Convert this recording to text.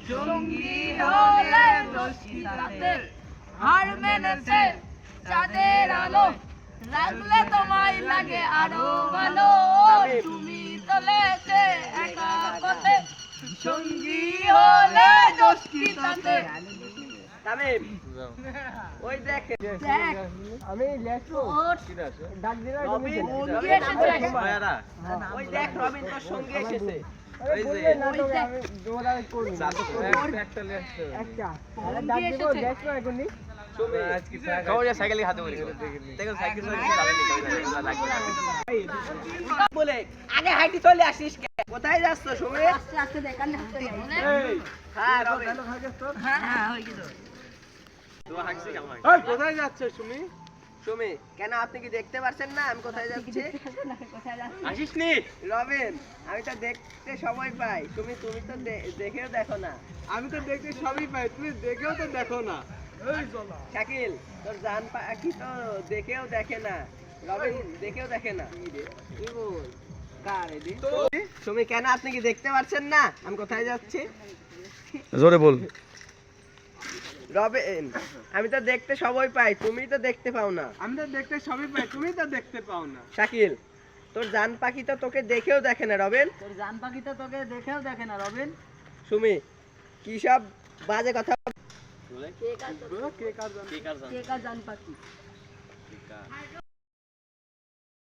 সঙ্গী হলে দোষ কি তাতে, হার মেনেছে চাঁদের আলো, লাগলে তোমায় লাগে আরো ভালো, তুমি চলেছে একা পথে, সঙ্গী হলে দোষ কি তাতে। তামিম ওই দেখ আমি লেখো ডাক দিলে রবিন ওই দেখ রবিন তোর সঙ্গে এসেছে। ওই যে নাটক আমি দৌড়াই করব একটা লেখছো একটা আরে ডাক দিব দেখো এখনি কাউরিয়া সাইকেল হাতে বলি দেখো সাইকেল বলে আগে হাইটি চলে আসিস কে? কোথায় যাচ্ছ সুমি? আস্তে আস্তে দেখান না হাতে হ্যাঁ রবিন হ্যাঁ হ্যাঁ হয়ে গেল। এই কোথায় যাচ্ছ সুমি? সুমি কেন আপনি কি দেখতে পাচ্ছেন না আমি কোথায় যাচ্ছি? কোথায় যাচ্ছে? আসিস নি রবিন, আমি তো দেখতে সময় পাই, তুমি তুমি তো দেখেও দেখো না। আমি তো দেখতে সবই পাই, তুমি দেখেও তো দেখো না। এই চলা শাকিল তোর জান পাখি তো দেখেও দেখে না, রবিন দেখেও দেখে না। কি বল কার এদি? সুমি কেন আপনি কি দেখতে পাচ্ছেন না আমি কোথায় যাচ্ছি? জোরে বল। রবিন আমি তো দেখতে সবই পাই, তুমি তো দেখতে পাও না। আমি তো দেখতে সবই পাই, তুমি তো দেখতে পাও না। শাকিল তোর জান পাখি তো তোকে দেখেও দেখে না রবিন। তোর জান পাখি তো তোকে দেখেও দেখে না রবিন। সুমি কি সব বাজে কথা? কে কার কে কার জান? জান পাখি?